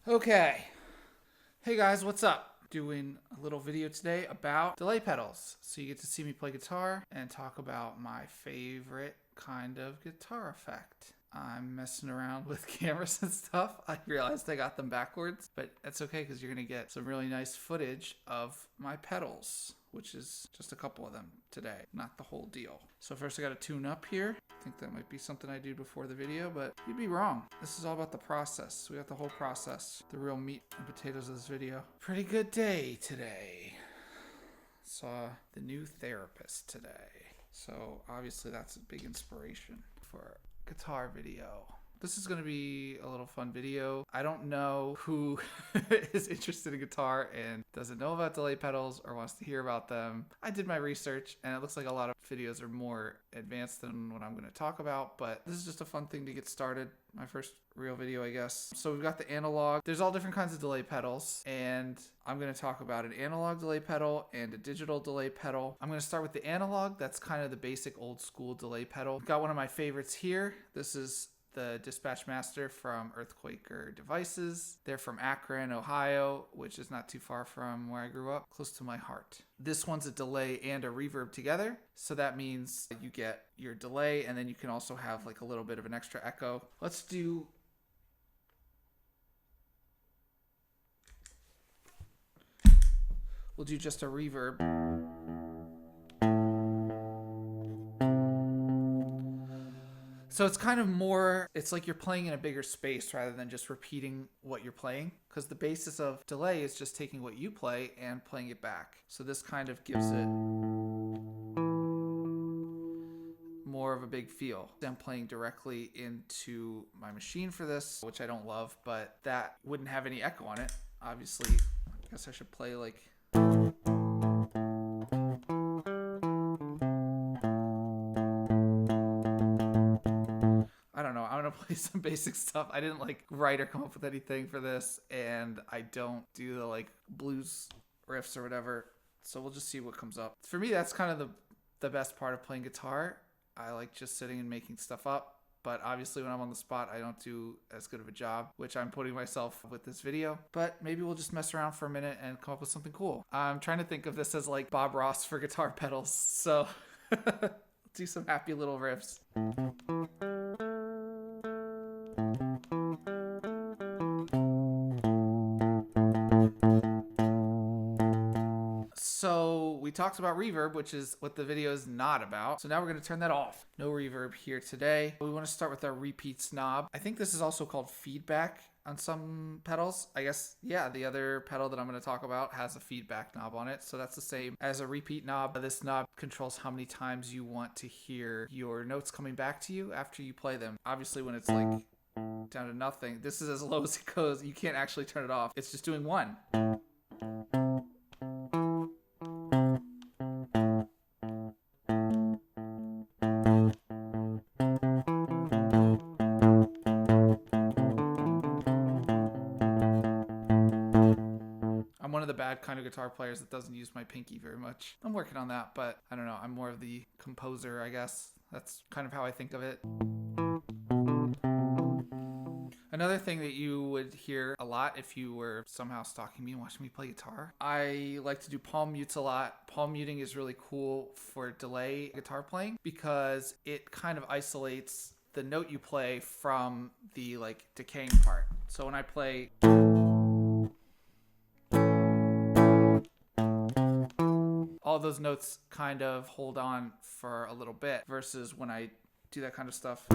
Okay. Hey guys, what's up? Doing a little video today about delay pedals. So you get to see me play guitar and talk about my favorite kind of guitar effect. I'm messing around with cameras and stuff. I realized I got them backwards, but that's okay because you're going to get some really nice footage of my pedals, which is just a couple of them today, not the whole deal. So first I got to tune up here. I think that might be something I do before the video, but you'd be wrong. This is all about the process. We got the whole process, the real meat and potatoes of this video. Pretty good day today. Saw the new therapist today. So obviously that's a big inspiration for guitar video. This is going to be a little fun video. I don't know who is interested in guitar and doesn't know about delay pedals or wants to hear about them. I did my research and it looks like a lot of videos are more advanced than what I'm going to talk about, but this is just a fun thing to get started. My first real video, I guess. So we've got the analog. There's all different kinds of delay pedals, and I'm going to talk about an analog delay pedal and a digital delay pedal. I'm going to start with the analog. That's kind of the basic old school delay pedal. I've got one of my favorites here. This is the Dispatch Master from Earthquaker Devices. They're from Akron, Ohio, which is not too far from where I grew up, close to my heart. This one's a delay and a reverb together. So that means you get your delay and then you can also have like a little bit of an extra echo. We'll do just a reverb. So it's kind of more, it's like you're playing in a bigger space rather than just repeating what you're playing, because the basis of delay is just taking what you play and playing it back. So this kind of gives it more of a big feel. I'm playing directly into my machine for this, which I don't love, but that wouldn't have any echo on it. Obviously, I guess I should play like... play some basic stuff. I didn't like write or come up with anything for this, and I don't do the like blues riffs or whatever, so we'll just see what comes up. For me, that's kind of the best part of playing guitar. I like just sitting and making stuff up, but obviously when I'm on the spot I don't do as good of a job, which I'm putting myself with this video. But maybe we'll just mess around for a minute and come up with something cool. I'm trying to think of this as like Bob Ross for guitar pedals, so do some happy little riffs. So we talked about reverb, which is what the video is not about. So now we're going to turn that off. No reverb here today. We want to start with our repeats knob. I think this is also called feedback on some pedals. I guess, yeah, the other pedal that I'm going to talk about has a feedback knob on it. So that's the same as a repeat knob. This knob controls how many times you want to hear your notes coming back to you after you play them. Obviously, when it's like down to nothing, this is as low as it goes. You can't actually turn it off. It's just doing one. The bad kind of guitar players that doesn't use my pinky very much. I'm working on that, but I don't know. I'm more of the composer, I guess. That's kind of how I think of it. Another thing that you would hear a lot if you were somehow stalking me and watching me play guitar, I like to do palm mutes a lot. Palm muting is really cool for delay guitar playing because it kind of isolates the note you play from the like decaying part. So when I play... all those notes kind of hold on for a little bit versus when I do that kind of stuff.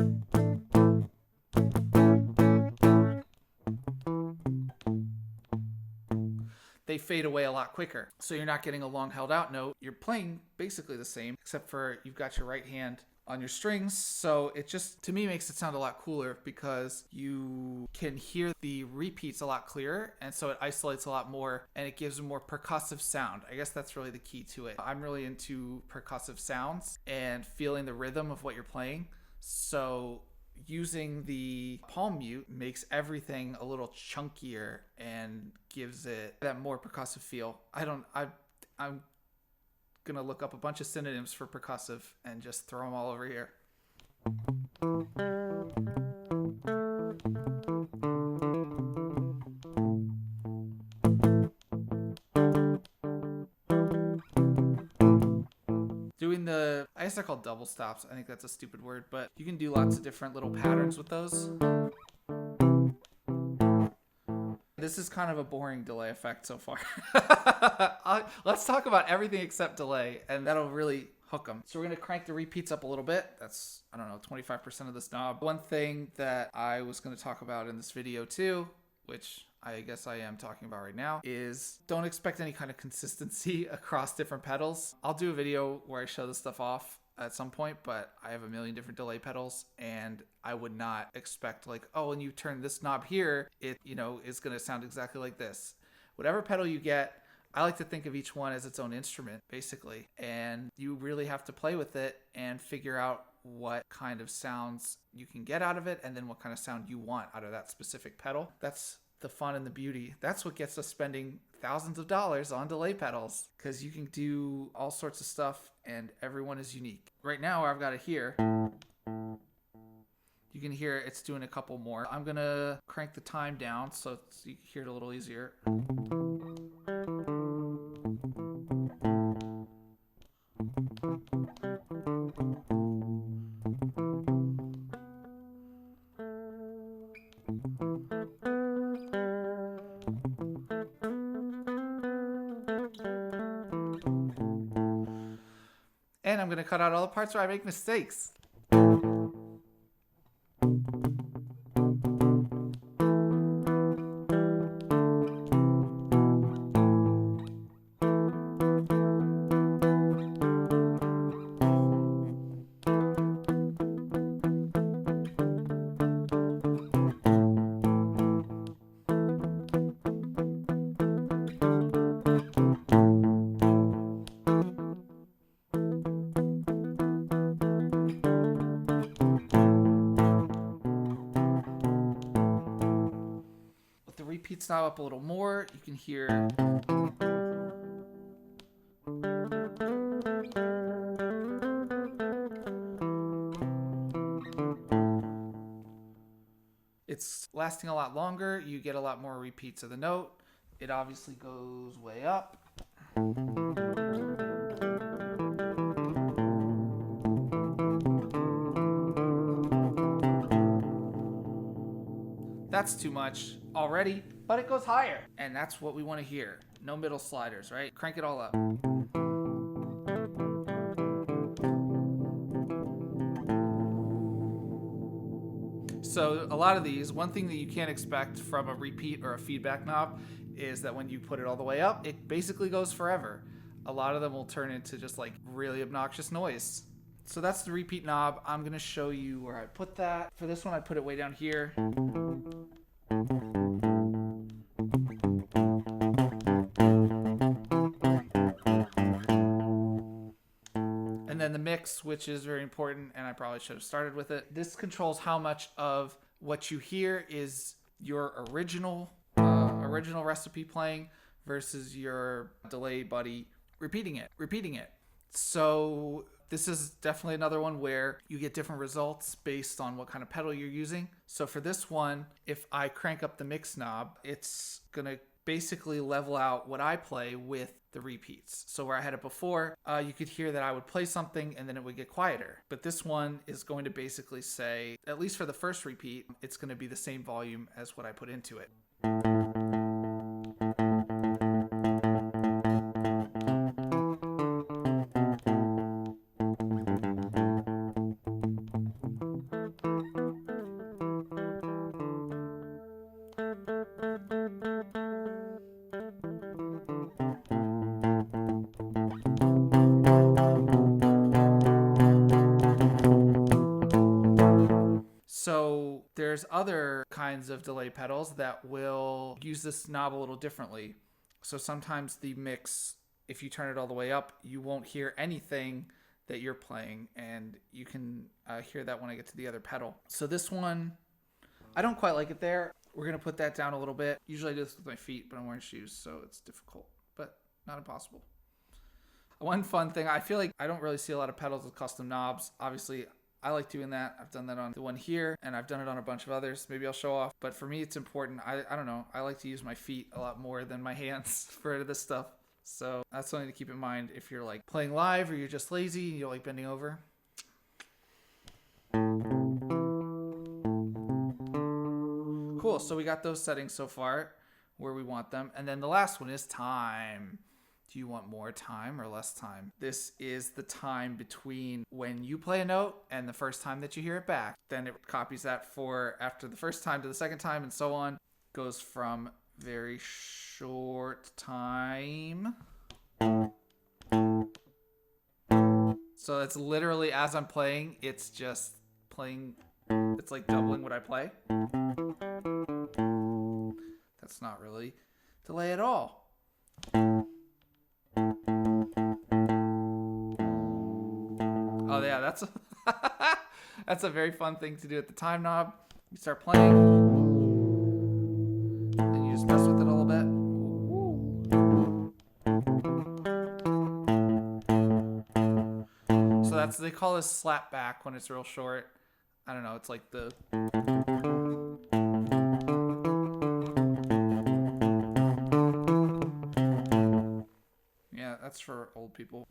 They fade away a lot quicker. So you're not getting a long held out note. You're playing basically the same, except for you've got your right hand on your strings. So it just, to me, makes it sound a lot cooler because you can hear the repeats a lot clearer, and so it isolates a lot more and it gives a more percussive sound. I guess that's really the key to it. I'm really into percussive sounds and feeling the rhythm of what you're playing. So using the palm mute makes everything a little chunkier and gives it that more percussive feel. I'm gonna look up a bunch of synonyms for percussive and just throw them all over here. guess they're called double stops. I think that's a stupid word, but you can do lots of different little patterns with those. This is kind of a boring delay effect so far. Let's talk about everything except delay, and that'll really hook them. So we're going to crank the repeats up a little bit. That's, I don't know, 25% of this knob. One thing that I was going to talk about in this video too, which I guess I am talking about right now, is don't expect any kind of consistency across different pedals. I'll do a video where I show this stuff off at some point, but I have a million different delay pedals, and I would not expect like, oh, when you turn this knob here, it, you know, is going to sound exactly like this. Whatever pedal you get, I like to think of each one as its own instrument, basically, and you really have to play with it and figure out what kind of sounds you can get out of it, and then what kind of sound you want out of that specific pedal. That's the fun and the beauty. That's what gets us spending thousands of dollars on delay pedals, because you can do all sorts of stuff and everyone is unique. Right now I've got it here. You can hear it's doing a couple more. I'm gonna crank the time down so you can hear it a little easier. And I'm going to cut out all the parts where I make mistakes. Repeats knob up a little more, you can hear it's lasting a lot longer. You get a lot more repeats of the note. It obviously goes way up. That's too much already, but it goes higher. And that's what we want to hear. No middle sliders, right? Crank it all up. So a lot of these, one thing that you can't expect from a repeat or a feedback knob is that when you put it all the way up, it basically goes forever. A lot of them will turn into just like really obnoxious noise. So that's the repeat knob. I'm going to show you where I put that. For this one, I put it way down here. And then the mix, which is very important, and I probably should have started with it. This controls how much of what you hear is your original recipe playing versus your delay buddy repeating it. So this is definitely another one where you get different results based on what kind of pedal you're using. So for this one, if I crank up the mix knob, it's gonna basically level out what I play with the repeats. So where I had it before, you could hear that I would play something and then it would get quieter. But this one is going to basically say, at least for the first repeat, it's going to be the same volume as what I put into it. So there's other kinds of delay pedals that will use this knob a little differently. So sometimes the mix, if you turn it all the way up, you won't hear anything that you're playing, and you can hear that when I get to the other pedal. So this one, I don't quite like it there. We're going to put that down a little bit. Usually I do this with my feet, but I'm wearing shoes, so it's difficult, but not impossible. One fun thing, I feel like I don't really see a lot of pedals with custom knobs. Obviously, I like doing that. I've done that on the one here, and I've done it on a bunch of others. Maybe I'll show off. But for me, it's important. I don't know. I like to use my feet a lot more than my hands for this stuff. So that's something to keep in mind if you're like playing live or you're just lazy and you don't like bending over. Cool, so we got those settings so far where we want them. And then the last one is time. Do you want more time or less time? This is the time between when you play a note and the first time that you hear it back. Then it copies that for after the first time to the second time and so on. Goes from very short time. So it's literally as I'm playing, it's just playing. It's like doubling what I play. That's not really delay at all. Oh yeah, that's that's a very fun thing to do at the time knob. You start playing, and you just mess with it a little bit. So that's, they call this slap back when it's real short. I don't know, it's like the... Yeah, that's for old people.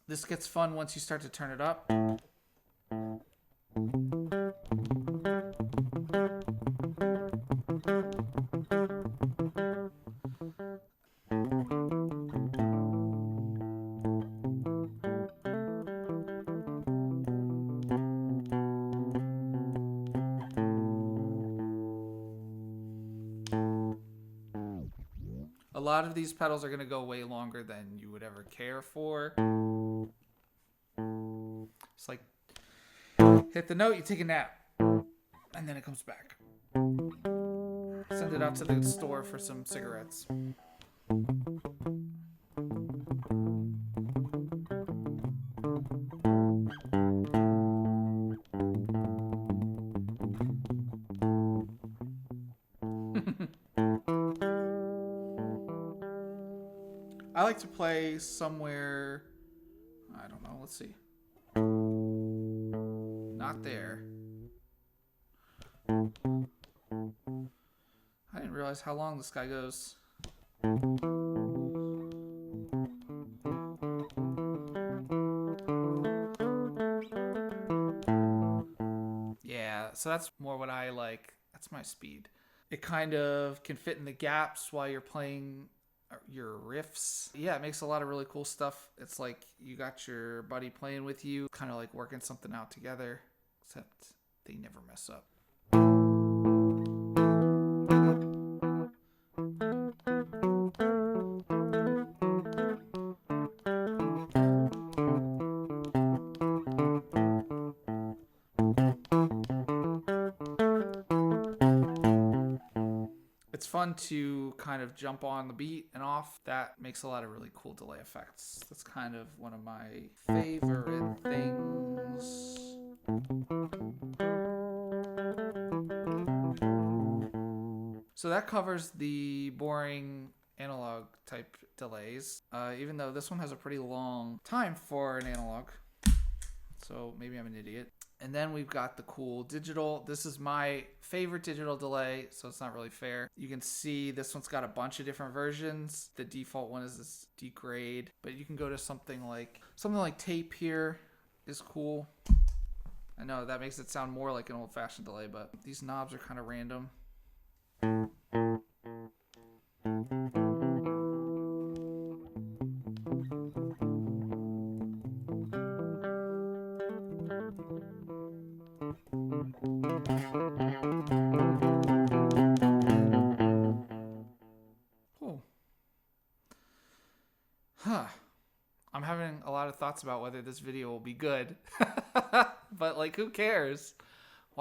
This gets fun once you start to turn it up. A lot of these pedals are going to go way longer than you would ever care for. It's like, hit the note, you take a nap, and then it comes back. Send it out to the store for some cigarettes. I like to play somewhere, I don't know, let's see. Not there. I didn't realize how long this guy goes. Yeah, so that's more what I like. That's my speed. It kind of can fit in the gaps while you're playing your riffs. Yeah, it makes a lot of really cool stuff. It's like you got your buddy playing with you, kind of like working something out together, except they never mess up. It's fun to kind of jump on the beat and off. That makes a lot of really cool delay effects. That's kind of one of my favorite things. So that covers the boring analog type delays, even though this one has a pretty long time for an analog. So maybe I'm an idiot. And then we've got the cool digital. This is my favorite digital delay, so it's not really fair. You can see this one's got a bunch of different versions. The default one is this degrade, but you can go to something like tape here is cool. I know that makes it sound more like an old-fashioned delay, but these knobs are kind of random. Cool. Huh. I'm having a lot of thoughts about whether this video will be good. But like, who cares?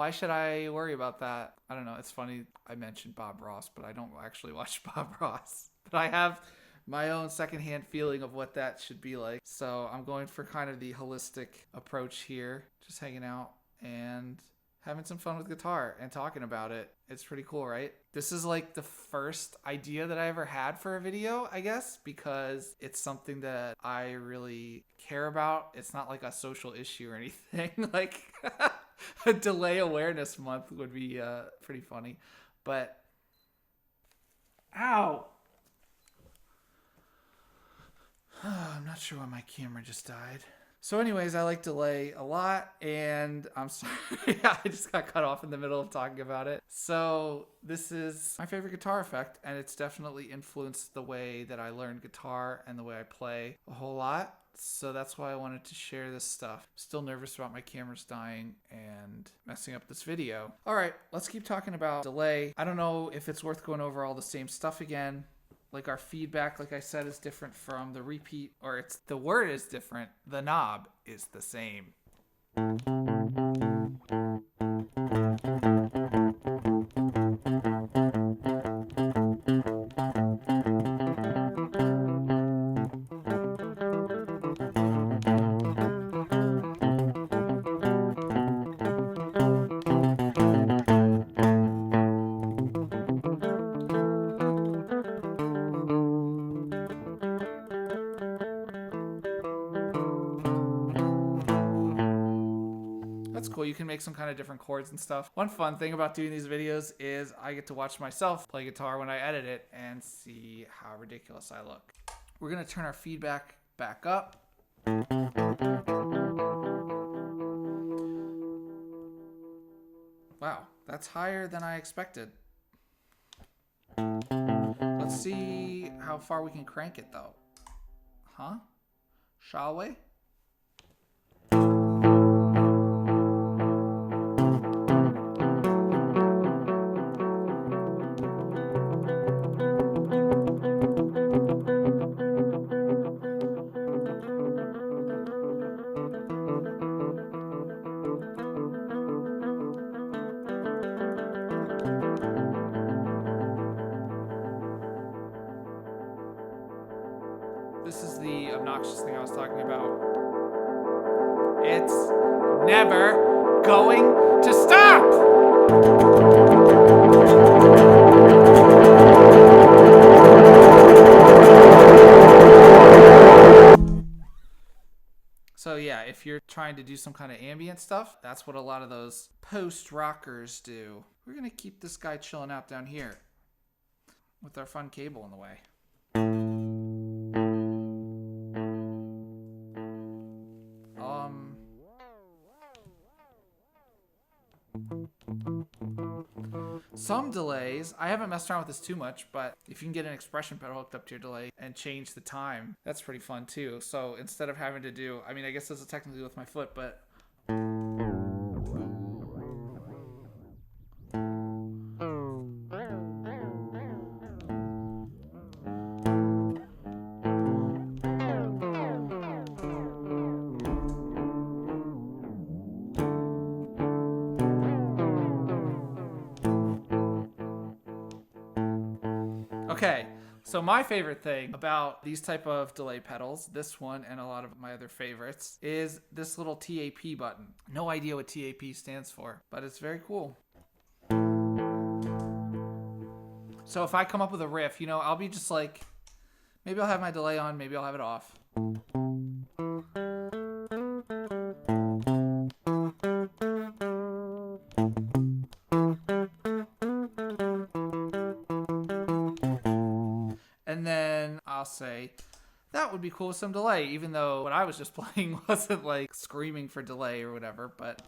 Why should I worry about that? I don't know. It's funny I mentioned Bob Ross, but I don't actually watch Bob Ross. But I have my own secondhand feeling of what that should be like. So I'm going for kind of the holistic approach here. Just hanging out and having some fun with guitar and talking about it. It's pretty cool, right? This is like the first idea that I ever had for a video, I guess, because it's something that I really care about. It's not like a social issue or anything. Like a delay awareness month would be pretty funny. But ow. I'm not sure why my camera just died. So anyways, I like delay a lot, and I'm sorry, I just got cut off in the middle of talking about it. So this is my favorite guitar effect, and it's definitely influenced the way that I learned guitar and the way I play a whole lot. So that's why I wanted to share this stuff. Still nervous about my cameras dying and messing up this video. All right, let's keep talking about delay. I don't know if it's worth going over all the same stuff again. Like our feedback, like I said, is different from the repeat, or it's the word is different. The knob is the same. That's cool. You can make some kind of different chords and stuff. One fun thing about doing these videos is I get to watch myself play guitar when I edit it and see how ridiculous I look. We're going to turn our feedback back up. Wow, that's higher than I expected. Let's see how far we can crank it though. Huh? Shall we? This is the obnoxious thing I was talking about. It's never going to stop! So yeah, if you're trying to do some kind of ambient stuff, that's what a lot of those post-rockers do. We're going to keep this guy chilling out down here with our fun cable in the way. Some delays, I haven't messed around with this too much, but if you can get an expression pedal hooked up to your delay and change the time, that's pretty fun too. So instead of having to do, I mean, I guess this is technically with my foot, but okay, so my favorite thing about these type of delay pedals, this one and a lot of my other favorites, is this little TAP button. No idea what TAP stands for, but it's very cool. So if I come up with a riff, you know, I'll be just like, maybe I'll have my delay on, maybe I'll have it off. And then I'll say, that would be cool with some delay, even though what I was just playing wasn't like screaming for delay or whatever, but.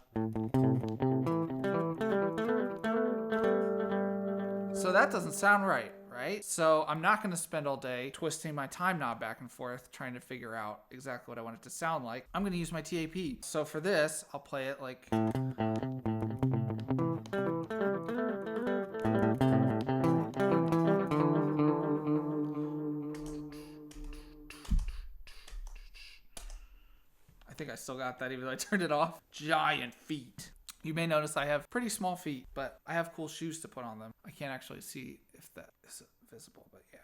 So that doesn't sound right, right? So I'm not going to spend all day twisting my time knob back and forth trying to figure out exactly what I want it to sound like. I'm going to use my TAP. So for this, I'll play it like. I think I still got that even though I turned it off. Giant feet. You may notice I have pretty small feet, but I have cool shoes to put on them. I can't actually see if that is visible, but yeah.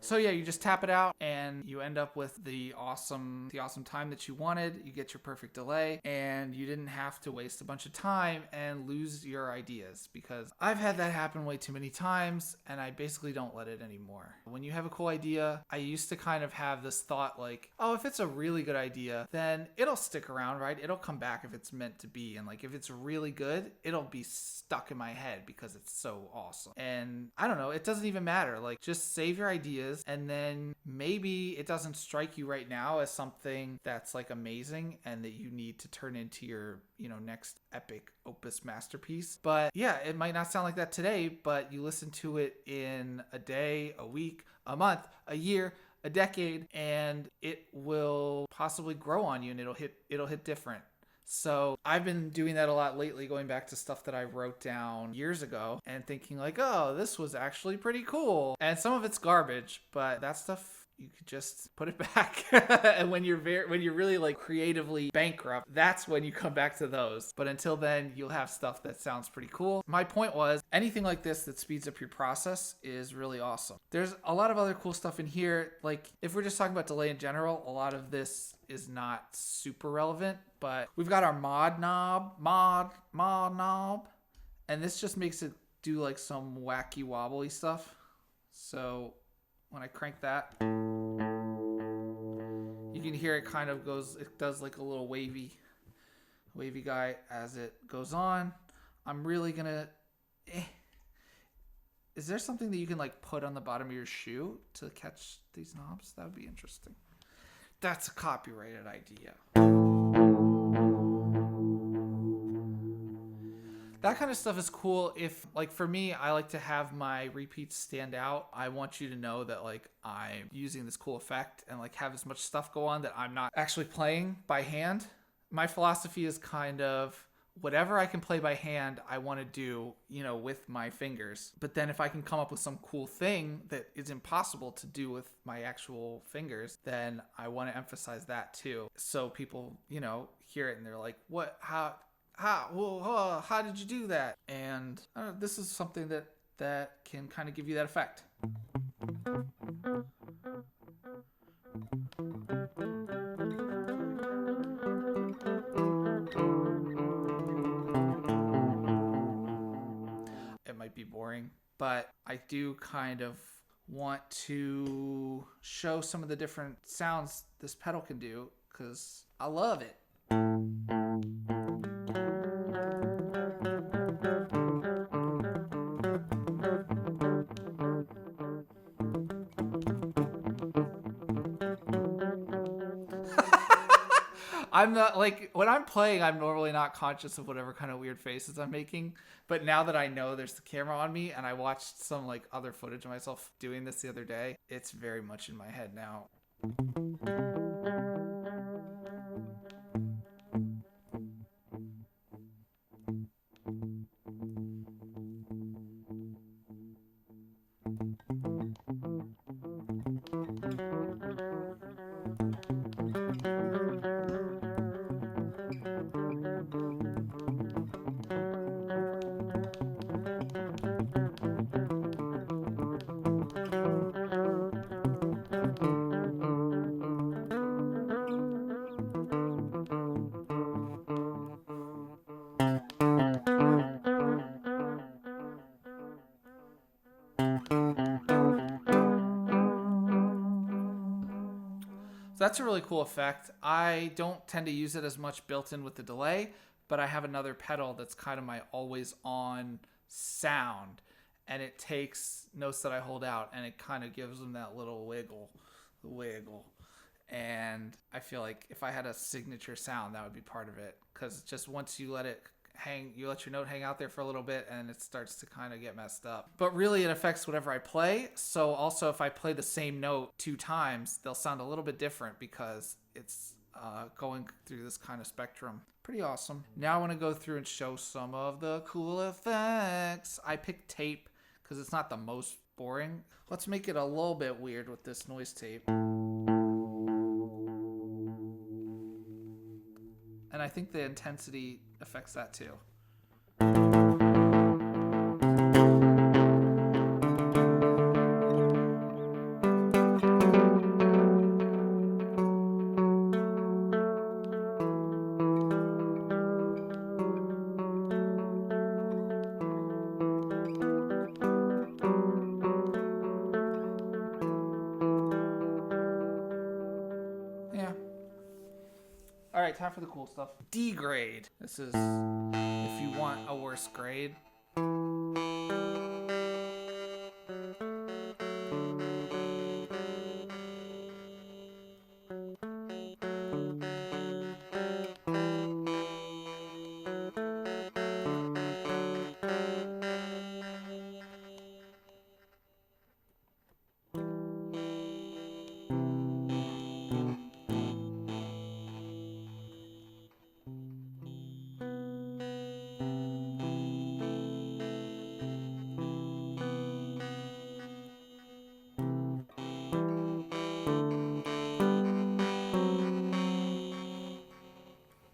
So yeah, you just tap it out and you end up with the awesome time that you wanted. You get your perfect delay and you didn't have to waste a bunch of time and lose your ideas, because I've had that happen way too many times and I basically don't let it anymore. When you have a cool idea, I used to kind of have this thought like, oh, if it's a really good idea, then it'll stick around, right? It'll come back if it's meant to be. And like, if it's really good, it'll be stuck in my head because it's so awesome. And I don't know, it doesn't even matter. Like, just save your ideas, and then maybe it doesn't strike you right now as something that's like amazing and that you need to turn into your, next epic opus masterpiece. But yeah, it might not sound like that today, but you listen to it in a day, a week, a month, a year, a decade, and it will possibly grow on you, and it'll hit different. So I've been doing that a lot lately, going back to stuff that I wrote down years ago and thinking like, oh, this was actually pretty cool. And some of it's garbage, but that stuff, you could just put it back. And when you're really like creatively bankrupt, that's when you come back to those. But until then, you'll have stuff that sounds pretty cool. My point was, anything like this that speeds up your process is really awesome. There's a lot of other cool stuff in here. Like, if we're just talking about delay in general, a lot of this is not super relevant, but we've got our mod knob, and this just makes it do like some wacky wobbly stuff. So when I crank that, you can hear it kind of it does like a little wavy guy as it goes on. I'm really gonna, is there something that you can like put on the bottom of your shoe to catch these knobs? That would be interesting. That's a copyrighted idea. That kind of stuff is cool. If, like, for me, I like to have my repeats stand out. I want you to know that, like, I'm using this cool effect and, like, have as much stuff go on that I'm not actually playing by hand. My philosophy is kind of, whatever I can play by hand, I want to do, with my fingers. But then if I can come up with some cool thing that is impossible to do with my actual fingers, then I want to emphasize that too. So people, hear it and they're like, what, how did you do that? And this is something that can kind of give you that effect. It might be boring, but I do kind of want to show some of the different sounds this pedal can do because I love it. I'm not, like, when I'm playing, I'm normally not conscious of whatever kind of weird faces I'm making. But now that I know there's the camera on me, and I watched some like other footage of myself doing this the other day, it's very much in my head now. So that's a really cool effect. I don't tend to use it as much built in with the delay, but I have another pedal that's kind of my always on sound, and it takes notes that I hold out and it kind of gives them that little wiggle. And I feel like if I had a signature sound, that would be part of it. Because just once you let it hang, you let your note hang out there for a little bit and it starts to kind of get messed up. But really it affects whatever I play. So also if I play the same note 2 times, they'll sound a little bit different because it's going through this kind of spectrum. Pretty awesome. Now I want to go through and show some of the cool effects. I picked tape because it's not the most boring. Let's make it a little bit weird with this noise tape. And I think the intensity affects that too. Yeah. All right, time for the cool stuff. D grade. This is if you want a worse grade.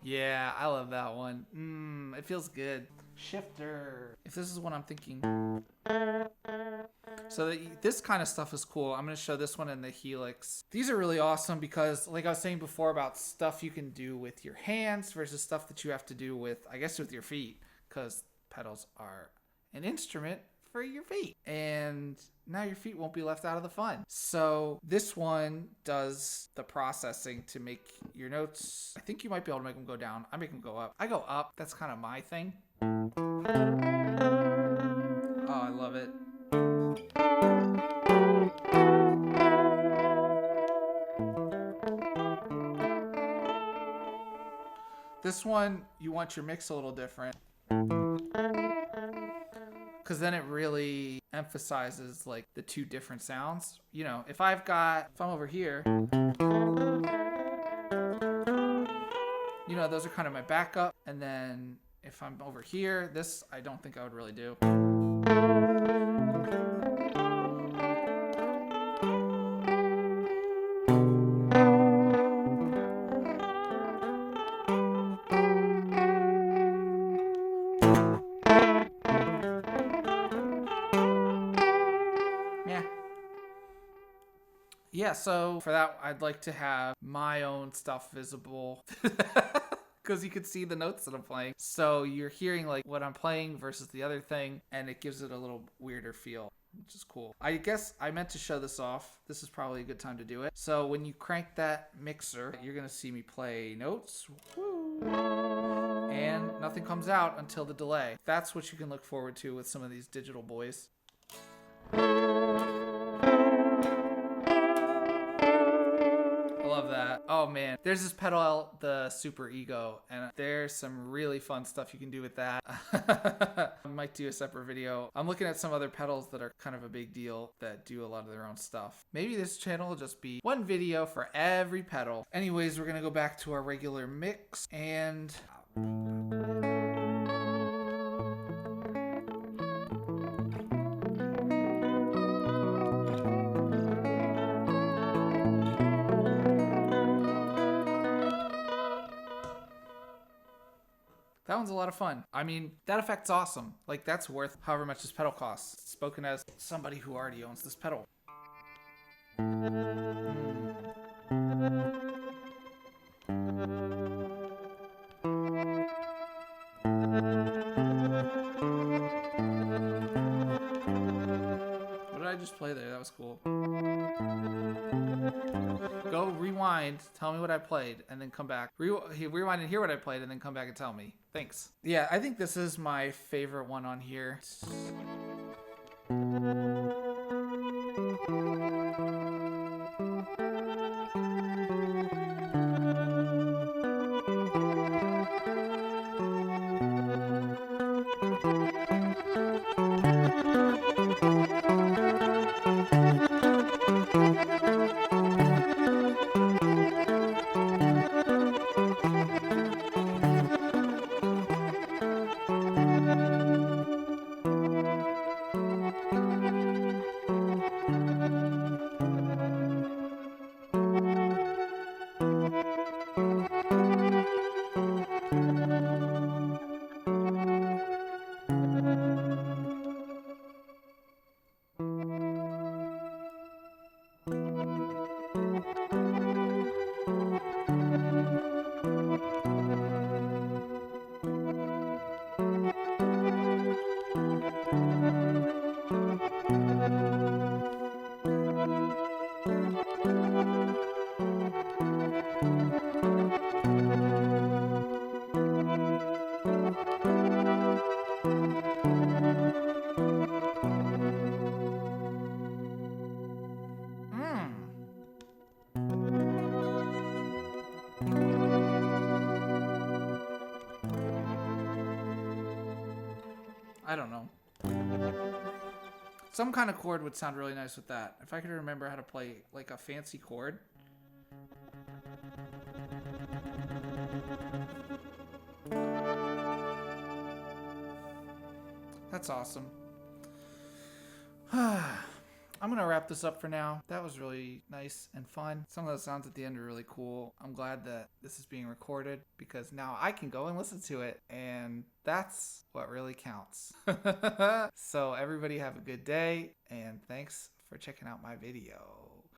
Yeah, I love that one. It feels good. Shifter. If this is what I'm thinking. So this kind of stuff is cool. I'm going to show this one in the Helix. These are really awesome because, like I was saying before, about stuff you can do with your hands versus stuff that you have to do with, I guess, with your feet, because pedals are an instrument for your feet. And now your feet won't be left out of the fun. So this one does the processing to make your notes. I think you might be able to make them go down. I make them go up. I go up. That's kind of my thing. Oh, I love it. This one, you want your mix a little different. Because then it really emphasizes like the 2 different sounds. You know, if I'm over here, you know, those are kind of my backup. And then if I'm over here, this I don't think I would really do. Yeah, so for that, I'd like to have my own stuff visible because you can see the notes that I'm playing. So you're hearing like what I'm playing versus the other thing, and it gives it a little weirder feel, which is cool. I guess I meant to show this off. This is probably a good time to do it. So when you crank that mixer, you're going to see me play notes. Woo! And nothing comes out until the delay. That's what you can look forward to with some of these digital boys. Love that. Oh man, there's this pedal, the Super Ego, and there's some really fun stuff you can do with that. I might do a separate video. I'm looking at some other pedals that are kind of a big deal that do a lot of their own stuff. Maybe this channel will just be one video for every pedal. Anyways, we're gonna go back to our regular mix and that one's a lot of fun. I mean, that effect's awesome. Like, that's worth however much this pedal costs. Spoken as somebody who already owns this pedal. What did I just play there? That was cool. Go rewind, tell me what I played, and then come back. Rewind and hear what I played, and then come back and tell me. Thanks. Yeah, I think this is my favorite one on here. I don't know. Some kind of chord would sound really nice with that. If I could remember how to play like a fancy chord. That's awesome. I'm gonna wrap this up for now. That was really nice and fun. Some of the sounds at the end are really cool. I'm glad that this is being recorded because now I can go and listen to it, and that's what really counts. So everybody have a good day, and thanks for checking out my video.